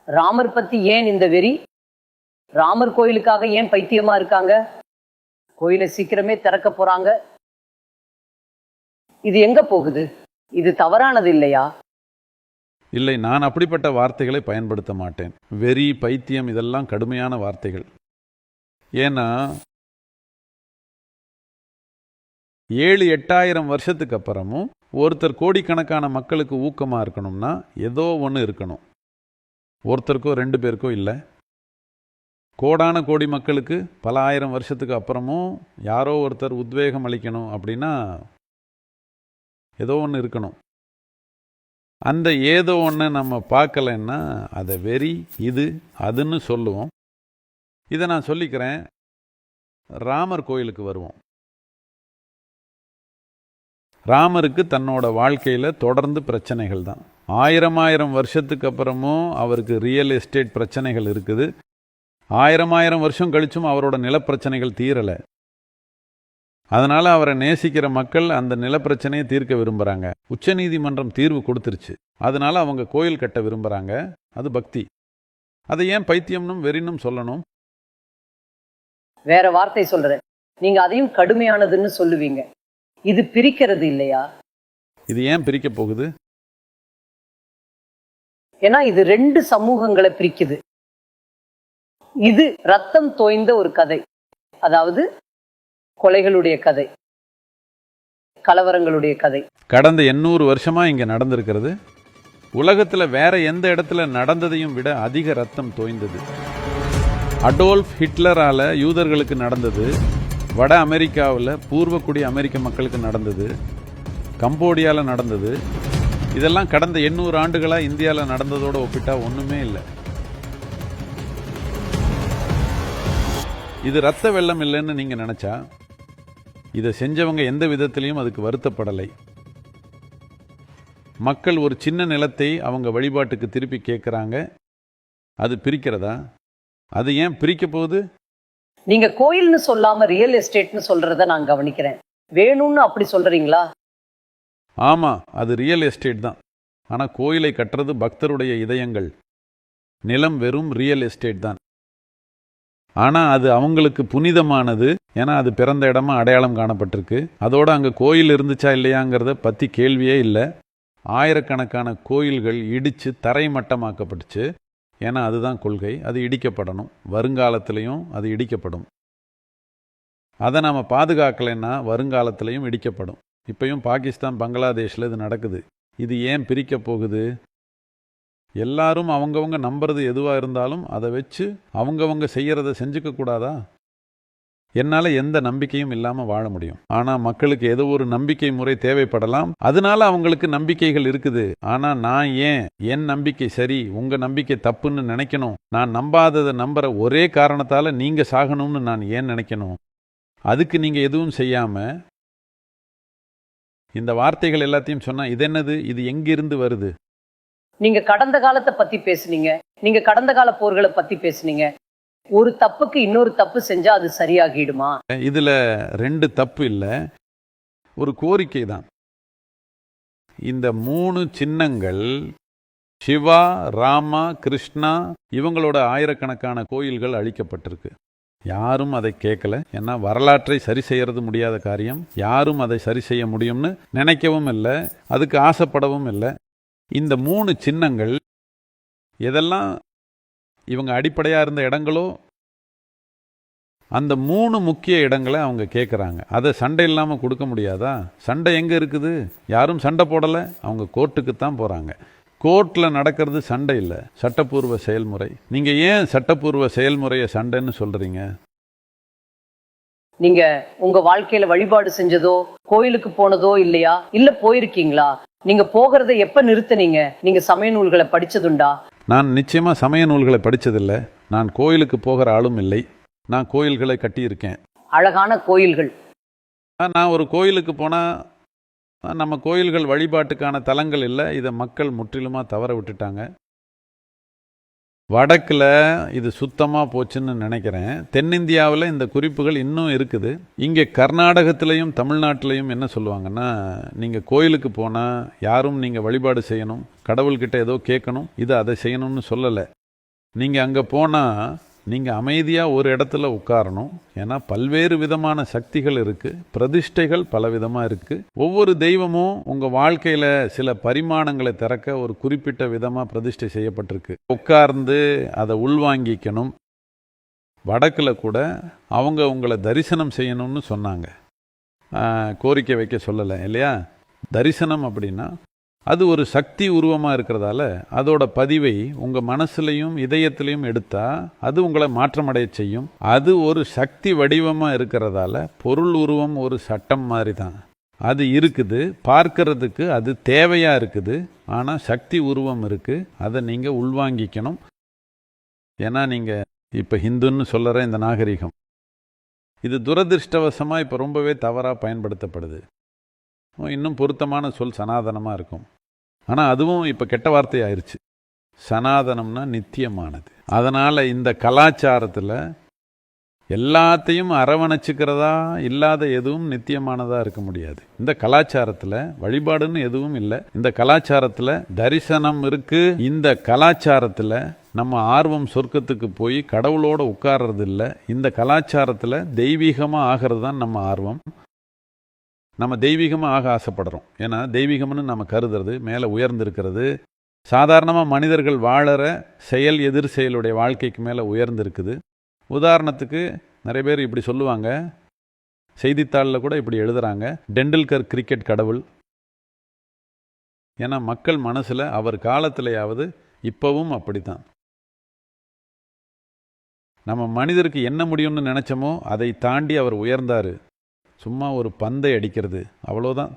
ராமர் பத்தி ஏன் இந்த வெறி? ராமர் கோயிலுக்காக ஏன் பைத்தியமா இருக்காங்க? கோயிலை சீக்கிரமே திறக்க போறாங்க. இது எங்க போகுது? இது தவறானது இல்லையா? இல்லை, நான் அப்படிப்பட்ட வார்த்தைகளை பயன்படுத்த மாட்டேன். வெறி, பைத்தியம் இதெல்லாம் கடுமையான வார்த்தைகள். ஏன்னா 7-8,000 வருஷத்துக்கு அப்புறமும் ஒருத்தர் கோடிக்கணக்கான மக்களுக்கு ஊக்கமாக இருக்கணும்னா ஏதோ ஒன்று இருக்கணும். ஒருத்தருக்கோ 2 பேருக்கோ இல்லை, கோடான கோடி மக்களுக்கு பல ஆயிரம் வருஷத்துக்கு அப்புறமும் யாரோ ஒருத்தர் உத்வேகம் அளிக்கணும் அப்படின்னா ஏதோ ஒன்று இருக்கணும். அந்த ஏதோ ஒன்று நம்ம பார்க்கலைன்னா அதை வெறி, இது அதுன்னு சொல்லுவோம். இதை நான் சொல்லிக்கிறேன். ராமர் கோயிலுக்கு வருவோம். ராமருக்கு தன்னோட வாழ்க்கையில் தொடர்ந்து பிரச்சனைகள் தான். 1000 வருஷத்துக்கு அப்புறமும் அவருக்கு ரியல் எஸ்டேட் பிரச்சனைகள் இருக்குது. 1000 வருஷம் கழிச்சும் அவரோட நிலப்பிரச்சனைகள் தீரலை. அதனால் அவரை நேசிக்கிற மக்கள் அந்த நிலப்பிரச்சனையை தீர்க்க விரும்புகிறாங்க. உச்சநீதிமன்றம் தீர்வு கொடுத்துருச்சு. அதனால அவங்க கோயில் கட்ட விரும்புகிறாங்க. அது பக்தி. அதை ஏன் பைத்தியம்னும் வெறினும் சொல்லணும்? வேற வார்த்தை சொல்றேன், நீங்க அதையும் கடுமையானதுன்னு சொல்லுவீங்க. இது பிரிக்கிறது இல்லையா? இது ஏன் பிரிக்க போகுது? ஏன்னா இது 2 சமூகங்களை பிரிக்குது. இது ரத்தம் தோய்ந்த ஒரு கதை, அதாவது கொலைகளுடைய கதை, கலவரங்களுடைய கதை. கடந்த 800 வருஷமா இங்க நடந்திருக்கிறது. உலகத்துல வேற எந்த இடத்துல நடந்ததையும் விட அதிக ரத்தம் தோய்ந்தது. அடோல்ஃப் ஹிட்லரால யூதர்களுக்கு நடந்தது, வட அமெரிக்காவில் பூர்வக்குடி அமெரிக்க மக்களுக்கு நடந்தது, கம்போடியாவில் நடந்தது. இதெல்லாம் கடந்த 800 ஆண்டுகளாக இந்தியாவில் நடந்ததோடு ஒப்பிட்டா ஒன்றுமே இல்லை. இது ரத்த வெள்ளம் இல்லைன்னு நீங்கள் நினச்சா, இதை செஞ்சவங்க எந்த விதத்திலையும் அதுக்கு வருத்தப்படலை. மக்கள் ஒரு சின்ன நிலத்தை அவங்க வழிபாட்டுக்கு திருப்பி கேட்குறாங்க. அது பிரிக்கிறதா? அது ஏன் பிரிக்க போகுது? நீங்க கோயில்னு சொல்லாம ரியல் எஸ்டேட்னு சொல்றத நான் கவனிக்கிறேன். வேணும்னு அப்படி சொல்றீங்களா? ஆமா, அது ரியல் எஸ்டேட் தான். ஆனால் கோயிலை கட்டுறது பக்தருடைய இதயங்கள். நிலம் வெறும் ரியல் எஸ்டேட் தான். ஆனால் அது அவங்களுக்கு புனிதமானது. ஏன்னா அது பிறந்த இடமா அடையாளம் காணப்பட்டிருக்கு. அதோடு அங்கே கோயில் இருந்துச்சா இல்லையாங்கிறத பற்றி கேள்வியே இல்லை. ஆயிரக்கணக்கான கோயில்கள் இடித்து தரைமட்டமாக்கப்பட்டுச்சு. ஏன்னா அதுதான் கொள்கை. அது இடிக்கப்படணும். வருங்காலத்திலையும் அது இடிக்கப்படும். அதை நாம் பாதுகாக்கலைன்னா வருங்காலத்திலையும் இடிக்கப்படும். இப்பயும் பாகிஸ்தான், பங்களாதேஷில் இது நடக்குது. இது ஏன் பிரிக்க போகுது? எல்லாரும் அவங்கவங்க நம்புறது எதுவாக இருந்தாலும் அதை வச்சு அவங்கவங்க செய்யறதை செஞ்சுக்க கூடாதா? என்னால் எந்த நம்பிக்கையும் இல்லாமல் வாழ முடியும். ஆனால் மக்களுக்கு ஏதோ ஒரு நம்பிக்கை முறை தேவைப்படலாம். அதனால அவங்களுக்கு நம்பிக்கைகள் இருக்குது. ஆனால் நான் ஏன் என் நம்பிக்கை சரி, உங்கள் நம்பிக்கை தப்புன்னு நினைக்கணும்? நான் நம்பாததை நம்புற ஒரே காரணத்தால் நீங்கள் சாகணும்னு நான் ஏன் நினைக்கணும்? அதுக்கு நீங்கள் எதுவும் செய்யாமல் இந்த வார்த்தைகள் எல்லாத்தையும் சொன்னால் இது என்னது? இது எங்கிருந்து வருது? நீங்க கடந்த காலத்தை பத்தி பேசுனீங்க. நீங்க கடந்த கால போர்களை பத்தி பேசுனீங்க. ஒரு தப்புக்கு இன்னொரு தப்பு செஞ்சா அது சரியாகிடுமா? இதுல 2 தப்பு இல்லை, ஒரு கோரிக்கை தான். இந்த 3 சின்னங்கள் சிவா, ராமா, கிருஷ்ணா இவங்களோட ஆயிரக்கணக்கான கோயில்கள் அழிக்கப்பட்டிருக்கு. யாரும் அதை கேட்கல. ஏன்னா வரலாற்றை சரி செய்யறது முடியாத காரியம். யாரும் அதை சரி செய்ய முடியும்னு நினைக்கவும் இல்லை, அதுக்கு ஆசைப்படவும் இல்லை. இந்த 3 சின்னங்கள் எதெல்லாம் இவங்க அடிப்படையாக இருந்த இடங்களோ அந்த 3 முக்கிய இடங்களை அவங்க கேட்குறாங்க. அதை சண்டை இல்லாமல் கொடுக்க முடியாதா? சண்டை எங்கே இருக்குது? யாரும் சண்டை போடலை. அவங்க கோர்ட்டுக்கு தான் போகிறாங்க. கோர்ட்டில் நடக்கிறது சண்டை இல்லை, சட்டப்பூர்வ செயல்முறை. நீங்கள் ஏன் சட்டப்பூர்வ செயல்முறையை சண்டைன்னு சொல்கிறீங்க? நீங்க உங்க வாழ்க்கையில வழிபாடு செஞ்சதோ கோயிலுக்கு போனதோ இல்லையா? இல்ல போயிருக்கீங்களா? நீங்க போகிறத எப்ப நிறுத்தினீங்க? நீங்க சமய நூல்களை படிச்சதுண்டா? நான் நிச்சயமா சமய நூல்களை படிச்சதில்லை. நான் கோயிலுக்கு போகிற ஆளும் இல்லை. நான் கோயில்களை கட்டியிருக்கேன். அழகான கோயில்கள். நான் ஒரு கோயிலுக்கு போனால் நம்ம கோயில்கள் வழிபாட்டுக்கான தலங்கள் இல்லை. இதை மக்கள் முற்றிலுமாக தவற விட்டுட்டாங்க. வடக்கில் இது சுத்தமாக போச்சுன்னு நினைக்கிறேன். தென்னிந்தியாவில் இந்த குறிப்புகள் இன்னும் இருக்குது. இங்கே கர்நாடகத்திலையும் தமிழ்நாட்டிலையும் என்ன சொல்லுவாங்கன்னா, நீங்கள் கோயிலுக்கு போனால் யாரும் நீங்கள் வழிபாடு செய்யணும், கடவுள்கிட்ட ஏதோ கேட்கணும், இது அதை செய்யணும்னு சொல்லலை. நீங்கள் அங்கே போனால் நீங்கள் அமைதியாக ஒரு இடத்துல உட்காரணும். ஏன்னா பல்வேறு விதமான சக்திகள் இருக்குது, பிரதிஷ்டைகள் பல விதமாக இருக்குது. ஒவ்வொரு தெய்வமும் உங்கள் வாழ்க்கையில் சில பரிமாணங்களை திறக்க ஒரு குறிப்பிட்ட விதமாக பிரதிஷ்டை செய்யப்பட்டிருக்கு. உட்கார்ந்து அதை உள்வாங்கிக்கணும். வடக்கில் கூட அவங்க உங்களை தரிசனம் செய்யணும்னு சொன்னாங்க, கோரிக்கை வைக்க சொல்லலை இல்லையா? தரிசனம் அப்படின்னா அது ஒரு சக்தி உருவமாக இருக்கிறதால அதோட பதிவை உங்கள் மனசுலையும் இதயத்திலையும் எடுத்தால் அது உங்களை மாற்றமடைய செய்யும். அது ஒரு சக்தி வடிவமாக இருக்கிறதால பொருள் உருவம் ஒரு சட்டம் மாதிரி தான் அது இருக்குது, பார்க்கறதுக்கு அது தேவையாக இருக்குது. ஆனால் சக்தி உருவம் இருக்குது, அதை நீங்கள் உள்வாங்கிக்கணும். ஏன்னா நீங்கள் இப்போ ஹிந்துன்னு சொல்கிற இந்த நாகரிகம் இது துரதிருஷ்டவசமாக இப்போ ரொம்பவே தவறாக பயன்படுத்தப்படுது. இன்னும் பொருத்தமான சொல் சனாதனமாக இருக்கும். ஆனால் அதுவும் இப்போ கெட்ட வார்த்தை ஆயிடுச்சு. சனாதனம்னா நித்தியமானது. அதனால் இந்த கலாச்சாரத்தில் எல்லாத்தையும் அரவணைச்சிக்கிறதா இல்லாத எதுவும் நித்தியமானதாக இருக்க முடியாது. இந்த கலாச்சாரத்தில் வழிபாடுன்னு எதுவும் இல்லை. இந்த கலாச்சாரத்தில் தரிசனம் இருக்குது. இந்த கலாச்சாரத்தில் நம்ம ஆர்வம் சொர்க்கத்துக்கு போய் கடவுளோடு உட்கார்றது இல்லை. இந்த கலாச்சாரத்தில் தெய்வீகமாக ஆகிறது தான் நம்ம ஆர்வம். நம்ம தெய்வீகமாக ஆக ஆசைப்படுறோம். ஏன்னா தெய்வீகம்னு நம்ம கருதுறது மேலே உயர்ந்திருக்கிறது. சாதாரணமாக மனிதர்கள் வாழற செயல் எதிர் செயலுடைய வாழ்க்கைக்கு மேலே உயர்ந்திருக்குது. உதாரணத்துக்கு நிறைய பேர் இப்படி சொல்லுவாங்க, செய்தித்தாளில் கூட இப்படி எழுதுகிறாங்க, டெண்டுல்கர் கிரிக்கெட் கடவுள். ஏன்னா மக்கள் மனசில் அவர் காலத்திலேயாவது இப்போவும் அப்படி தான். நம்ம மனிதருக்கு என்ன முடியும்னு நினச்சோமோ அதை தாண்டி அவர் உயர்ந்தார். சும்மா ஒரு பந்தை அடிக்கிறது அவ்வளோதான்.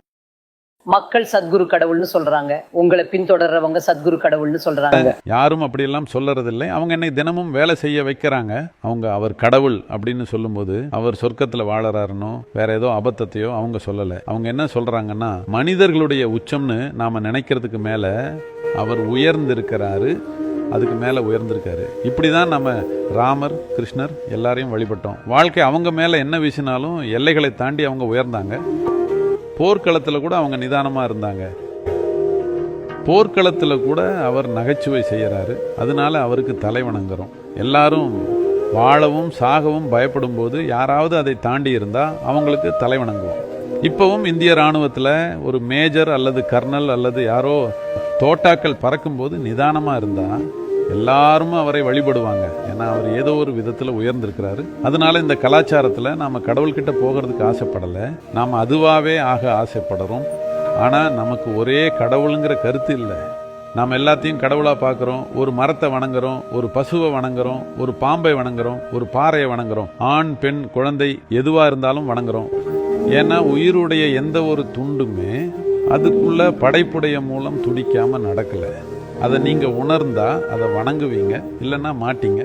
மக்கள் சத்குரு கடவுள்னு சொல்றாங்க, உங்களை பின்தொடர்றவங்க சத்குரு கடவுள்னு சொல்றாங்க. யாரும் அப்படியெல்லாம் சொல்லறதில்லை. அவங்க என்னை தினமும் வேலை செய்ய வைக்கிறாங்க. அவங்க அவர் கடவுள் அப்படின்னு சொல்லும்போது அவர் சொர்க்கத்தில் வாழறாருனோ வேற ஏதோ அபத்தத்தையோ அவங்க சொல்லலை. அவங்க என்ன சொல்றாங்கன்னா, மனிதர்களுடைய உச்சம்னு நாம நினைக்கிறதுக்கு மேல அவர் உயர்ந்திருக்கிறாரு, அதுக்கு மேலே உயர்ந்திருக்காரு. இப்படி தான் நம்ம ராமர் கிருஷ்ணர் எல்லாரையும் வழிபட்டோம். வாழ்க்கை அவங்க மேலே என்ன வீசினாலும் எல்லைகளை தாண்டி அவங்க உயர்ந்தாங்க. போர்க்களத்தில் கூட அவங்க நிதானமாக இருந்தாங்க. போர்க்களத்தில் கூட அவர் நகைச்சுவை செய்கிறாரு, அதனால அவருக்கு தலை வணங்குறோம். எல்லாரும் வாழவும் சாகவும் பயப்படும் போது யாராவது அதை தாண்டி இருந்தால் அவங்களுக்கு தலை வணங்குவோம். இப்போவும் இந்திய இராணுவத்தில் ஒரு மேஜர் அல்லது கர்னல் அல்லது யாரோ தோட்டாக்கள் பறக்கும்போது நிதானமாக இருந்தால் எல்லாரும் அவரை வழிபடுவாங்க. ஏன்னா அவர் ஏதோ ஒரு விதத்தில் உயர்ந்திருக்கிறாரு. அதனால இந்த கலாச்சாரத்தில் நாம் கடவுள்கிட்ட போகிறதுக்கு ஆசைப்படலை, நாம் அதுவாகவே ஆக ஆசைப்படுறோம். ஆனால் நமக்கு ஒரே கடவுளுங்கிற கருத்து இல்லை. நாம் எல்லாத்தையும் கடவுளாக பார்க்குறோம். ஒரு மரத்தை வணங்குறோம், ஒரு பசுவை வணங்குறோம், ஒரு பாம்பை வணங்குறோம், ஒரு பாறையை வணங்குறோம், ஆண் பெண் குழந்தை எதுவாக இருந்தாலும் வணங்குறோம். ஏன்னா உயிருடைய எந்த ஒரு துண்டுமே அதுக்குள்ள படைப்புடைய மூலம் துடிக்காமல் நடக்கலை. அதை நீங்கள் உணர்ந்தா அதை வணங்குவீங்க, இல்லைன்னா மாட்டீங்க.